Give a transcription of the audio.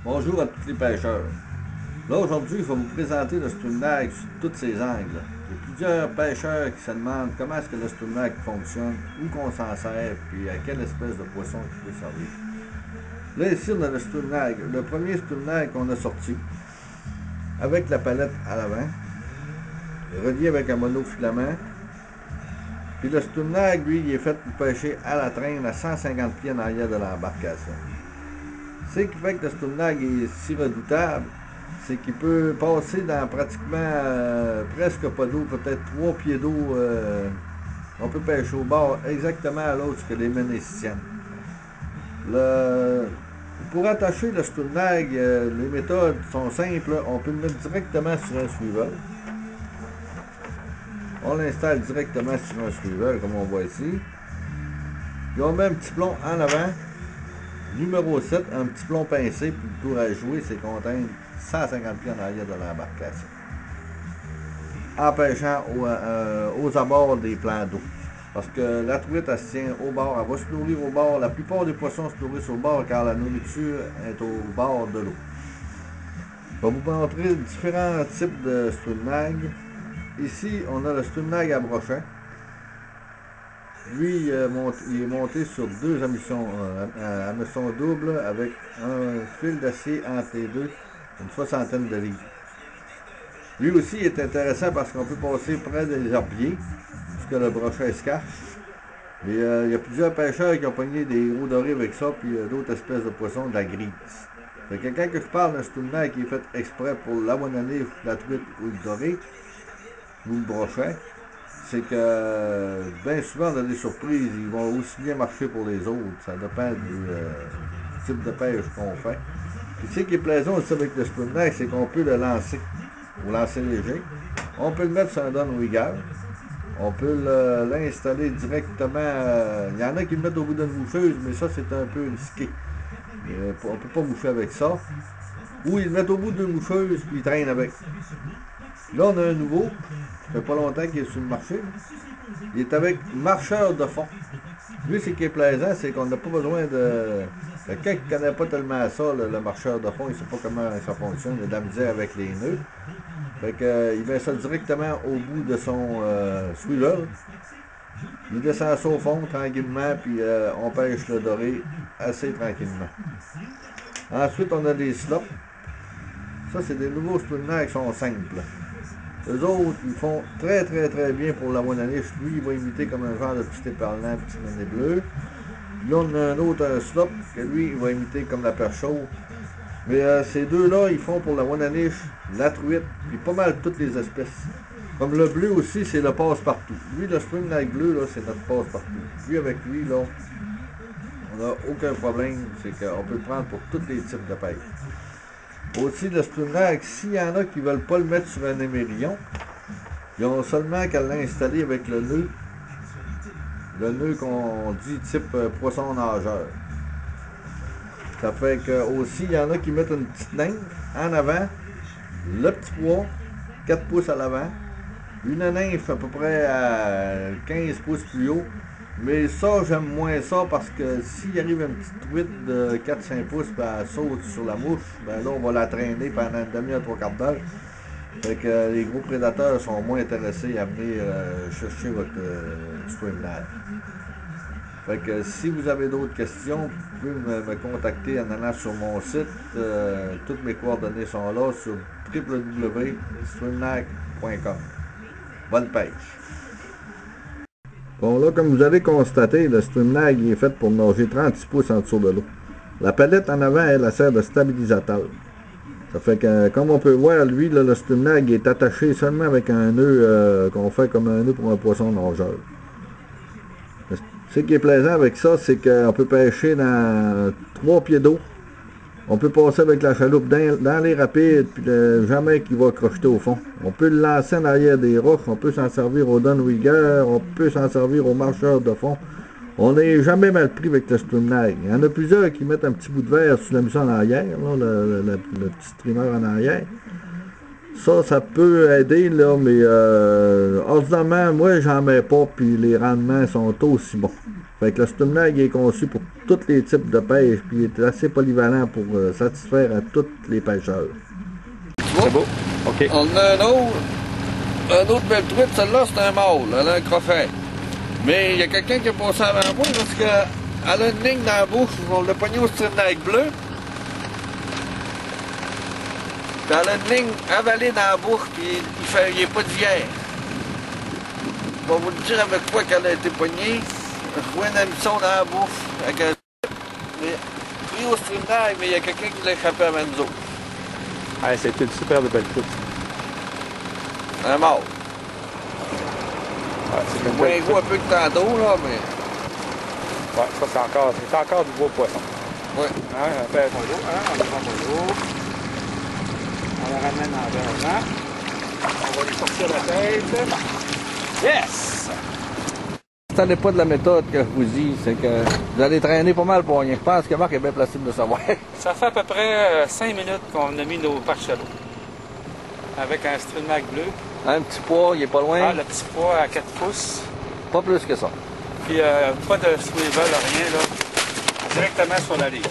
Bonjour à tous les pêcheurs. Là aujourd'hui, je vais vous présenter le Strunag sous tous ses angles. Il y a plusieurs pêcheurs qui se demandent comment est-ce que le Strunag fonctionne, où qu'on s'en sert, puis à quelle espèce de poisson il peut servir. Là ici on a le Strunag, le premier Strunag qu'on a sorti, avec la palette à l'avant, relié avec un monofilament. Puis le Strunag, lui, il est fait pour pêcher à la traîne à 150 pieds en arrière de l'embarcation. Ce qui fait que le Strunag est si redoutable, c'est qu'il peut passer dans pratiquement presque pas d'eau, peut-être 3 pieds d'eau. On peut pêcher au bord exactement à l'autre que les ménéciennes. Pour attacher le Strunag, les méthodes sont simples. On peut le mettre directement sur un swivel. On l'installe directement sur un swivel, comme on voit ici. Puis on met un petit plomb en avant. Numéro 7, un petit plomb pincé, puis le tour à jouer, c'est qu'on atteint 150 pieds en arrière de l'embarcation. En pêchant aux abords des plans d'eau. Parce que la truite, elle se tient au bord, elle va se nourrir au bord. La plupart des poissons se nourrissent au bord car la nourriture est au bord de l'eau. Je vais vous montrer différents types de Strunag. Ici, on a le Strunag à brochet. Lui, il est monté sur deux hameçons doubles avec un fil d'acier entre les deux, une soixantaine de livres. Lui aussi est intéressant parce qu'on peut passer près des herbiers, puisque le brochet se cache. Et il y a plusieurs pêcheurs qui ont pogné des gros dorés avec ça, puis d'autres espèces de poissons, de la grise. Fait que quand je parle d'un Strunag qui est fait exprès pour la monanée, la truite ou le doré, ou le brochet, c'est que bien souvent on a des surprises, ils vont aussi bien marcher pour les autres. Ça dépend du type de pêche qu'on fait. Puis ce qui est plaisant aussi avec le Strunag, c'est qu'on peut le lancer, au lancer léger. On peut le mettre sur un downrigger. On peut l'installer directement. Il y en a qui le mettent au bout d'une moucheuse, mais ça c'est un peu risqué. On ne peut pas moucher avec ça. Ou ils le mettent au bout d'une moucheuse, puis ils traînent avec. Là on a un nouveau. Ça fait pas longtemps qu'il est sur le marché. Il est avec marcheur de fond. Lui, ce qui est plaisant, c'est qu'on n'a pas besoin de... Quelqu'un qui ne connaît pas tellement ça, le marcheur de fond, il ne sait pas comment ça fonctionne, il a de la misère avec les nœuds. Fait que, il met ça directement au bout de son swivel. Il descend ça au fond tranquillement, puis on pêche le doré assez tranquillement. Ensuite, on a des slops. Ça, c'est des nouveaux Strunag qui sont simples. Eux autres, ils font très bien pour la monaniche. Lui, il va imiter comme un genre de petit éperlant, petit menet bleu. Puis là, on a un autre slop, que lui, il va imiter comme la perche chaude. Mais ces deux-là, ils font pour la monaniche, la truite, puis pas mal toutes les espèces. Comme le bleu aussi, c'est le passe-partout. Lui, le Strunag bleu, là, c'est notre passe-partout. Lui, avec lui, là, on n'a aucun problème. C'est qu'on peut le prendre pour tous les types de pêche. Aussi, le Strunag, s'il y en a qui ne veulent pas le mettre sur un émerillon, ils ont seulement qu'à l'installer avec le nœud qu'on dit type poisson nageur. Ça fait que aussi, il y en a qui mettent une petite nymphe en avant, le petit poids, 4 pouces à l'avant, une nymphe à peu près à 15 pouces plus haut. Mais ça, j'aime moins ça parce que s'il arrive une petite truite de 4-5 pouces et elle saute sur la mouche, ben là, on va la traîner pendant une demi-heure, 3/4 d'heure. Fait que les gros prédateurs sont moins intéressés à venir chercher votre Strunag. Fait que si vous avez d'autres questions, vous pouvez me contacter en allant sur mon site. Toutes mes coordonnées sont là sur www.strunag.com. Bonne pêche! Bon, là, comme vous avez constaté, le Strunag est fait pour nager 36 pouces en dessous de l'eau. La palette en avant, elle sert de stabilisateur. Ça fait que, comme on peut voir, lui, là, le Strunag est attaché seulement avec un nœud qu'on fait comme un nœud pour un poisson nageur. Ce qui est plaisant avec ça, c'est qu'on peut pêcher dans 3 pieds d'eau. On peut passer avec la chaloupe dans les rapides, puis jamais qu'il va crocheter au fond. On peut le lancer en arrière des roches, on peut s'en servir au downrigger, on peut s'en servir au marcheur de fond. On n'est jamais mal pris avec le Strunag. Il y en a plusieurs qui mettent un petit bout de verre sur la mission en arrière, là, le petit streamer en arrière. Ça peut aider, là, mais ordinairement, moi, j'en mets pas, puis les rendements sont aussi bons. Fait que le Stumnag est conçu pour tous les types de pêche, puis il est assez polyvalent pour satisfaire à tous les pêcheurs. C'est beau. OK. On a un autre belle truite, celle-là c'est un mâle, elle a un crofet. Mais il y a quelqu'un qui a passé avant moi parce qu'elle a une ligne dans la bouche, on l'a pogné au Stumnag bleu. Puis elle a une ligne avalée dans la bouche, puis il n'est pas d'hier. Je vais vous le dire avec quoi qu'elle a été pognée. Je vois un hameçon dans la bouche avec un pris au Stumnag, mais il y a quelqu'un qui l'a échappé avant nous autres. Ah, c'est une super belle truite. Un mâle. Ouais, c'est une Moins belle gros un truite. peu que tantôt, là, mais. Ouais, ça c'est encore du beau poisson. Ouais. Hein, on fait mon lot, hein, on prend mon lot. On la ramène envers. On va lui sortir la tête. Yes! Ça n'est pas de la méthode que je vous dis, c'est que vous allez traîner pas mal pour rien. Je pense que Marc est bien placé de le savoir. Ça fait à peu près 5 minutes qu'on a mis nos perches à l'eau. Avec un Stumnag bleu. Un petit poids, il est pas loin. Ah, le petit poids à 4 pouces. Pas plus que ça. Puis pas de swivel, rien là. Directement sur la ligne.